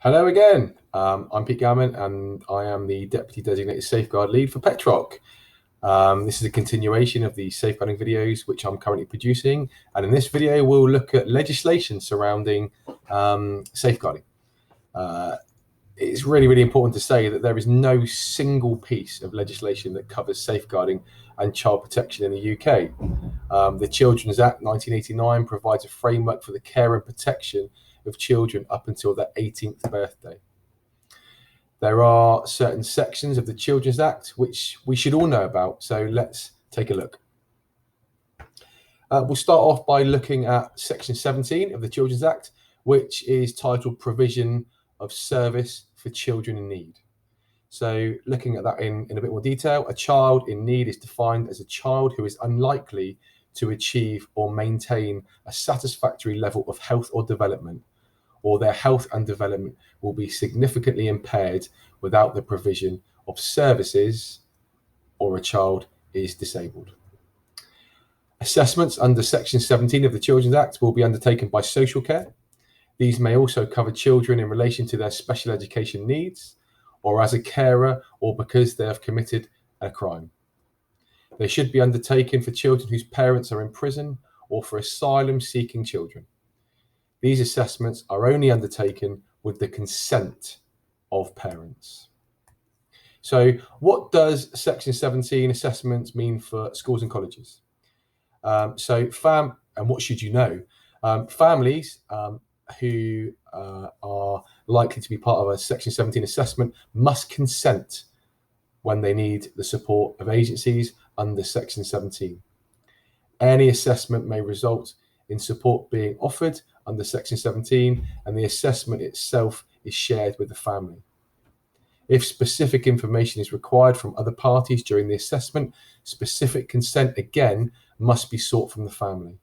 Hello again. I'm Pete Gammon, and I am the Deputy Designated Safeguard Lead for Petroc. This is a continuation of the safeguarding videos which I'm currently producing, and in this video we'll look at legislation surrounding safeguarding. It's really important to say that there is no single piece of legislation that covers safeguarding and child protection in the UK. The Children's Act 1989 provides a framework for the care and protection of children up until their 18th birthday. There are certain sections of the Children's Act which we should all know about, so let's take a look. We'll start off by looking at Section 17 of the Children's Act, which is titled Provision of Service for Children in Need. So looking at that in a bit more detail, a child in need is defined as a child who is unlikely to achieve or maintain a satisfactory level of health or development, or their health and development will be significantly impaired without the provision of services, or a child is disabled. Assessments under Section 17 of the Children's Act will be undertaken by social care. These may also cover children in relation to their special education needs, or as a carer, or because they have committed a crime. They should be undertaken for children whose parents are in prison, or for asylum-seeking children. These assessments are only undertaken with the consent of parents. So what does Section 17 assessments mean for schools and colleges? And what should you know? Families who are likely to be part of a Section 17 assessment must consent when they need the support of agencies under Section 17. Any assessment may result in support being offered under Section 17, and the assessment itself is shared with the family. If specific information is required from other parties during the assessment, specific consent again must be sought from the family.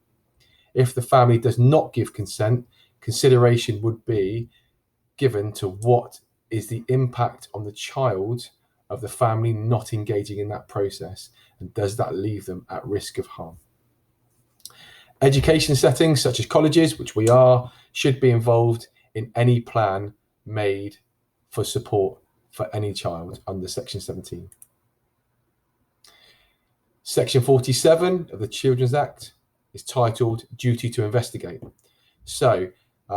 If the family does not give consent, consideration would be given to what is the impact on the child of the family not engaging in that process, and does that leave them at risk of harm. Education settings such as colleges, which we are, should be involved in any plan made for support for any child under Section 17. Section 47 of the Children's Act is titled Duty to Investigate. So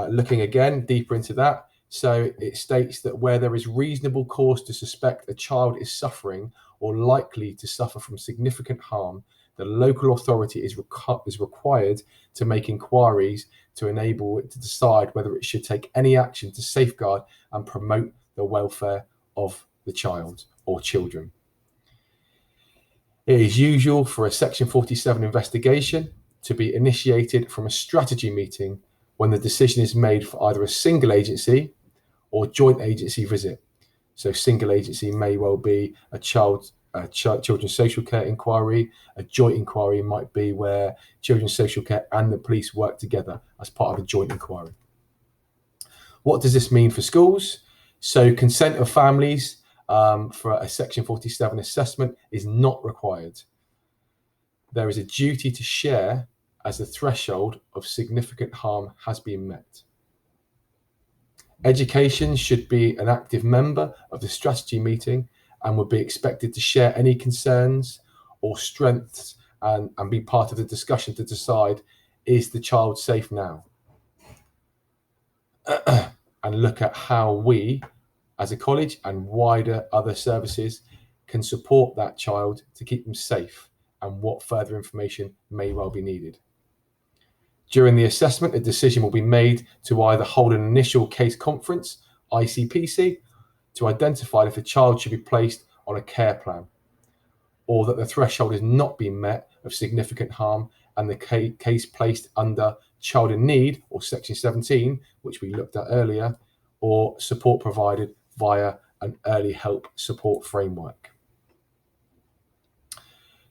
looking again deeper into that, so it states that where there is reasonable cause to suspect a child is suffering or likely to suffer from significant harm, the local authority is required to make inquiries to enable it to decide whether it should take any action to safeguard and promote the welfare of the child or children. It is usual for a Section 47 investigation to be initiated from a strategy meeting when the decision is made for either a single agency or joint agency visit. So single agency may well be a children's social care inquiry. A joint inquiry might be where children's social care and the police work together as part of a joint inquiry. What does this mean for schools? So consent of families for a Section 47 assessment is not required. There is a duty to share as the threshold of significant harm has been met. Education should be an active member of the strategy meeting and would be expected to share any concerns or strengths and be part of the discussion to decide, is the child safe now? And look at how we, as a college and wider other services, can support that child to keep them safe, and what further information may well be needed. During the assessment, a decision will be made to either hold an initial case conference, ICPC, to identify if a child should be placed on a care plan, or that the threshold has not been met of significant harm and the case placed under child in need, or Section 17, which we looked at earlier, or support provided via an early help support framework.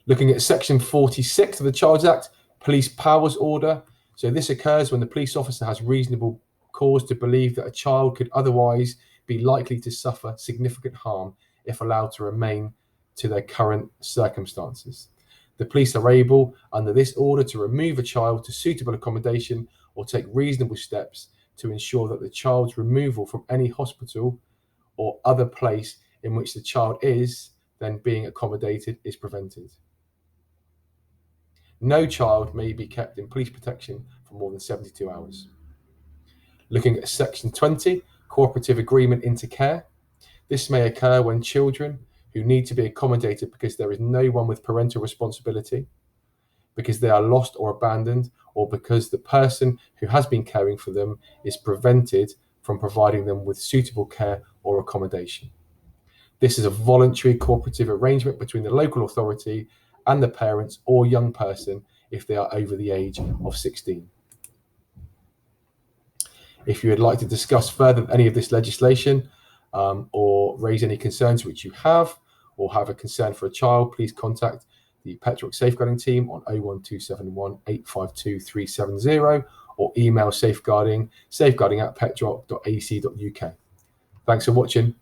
Looking at Section 46 of the Child's Act, Police Powers Order. So this occurs when the police officer has reasonable cause to believe that a child could otherwise be likely to suffer significant harm if allowed to remain to their current circumstances. The police are able, under this order, to remove a child to suitable accommodation or take reasonable steps to ensure that the child's removal from any hospital or other place in which the child is then being accommodated is prevented. No child may be kept in police protection for more than 72 hours. Looking at section 20, cooperative agreement into care. This may occur when children who need to be accommodated because there is no one with parental responsibility, because they are lost or abandoned, or because the person who has been caring for them is prevented from providing them with suitable care or accommodation. This is a voluntary cooperative arrangement between the local authority and the parents or young person if they are over the age of 16. If you would like to discuss further any of this legislation or raise any concerns which you have, or have a concern for a child, please contact the Petrock Safeguarding Team on 01271 852 370 or email safeguarding@petrock.ac.uk. Thanks for watching.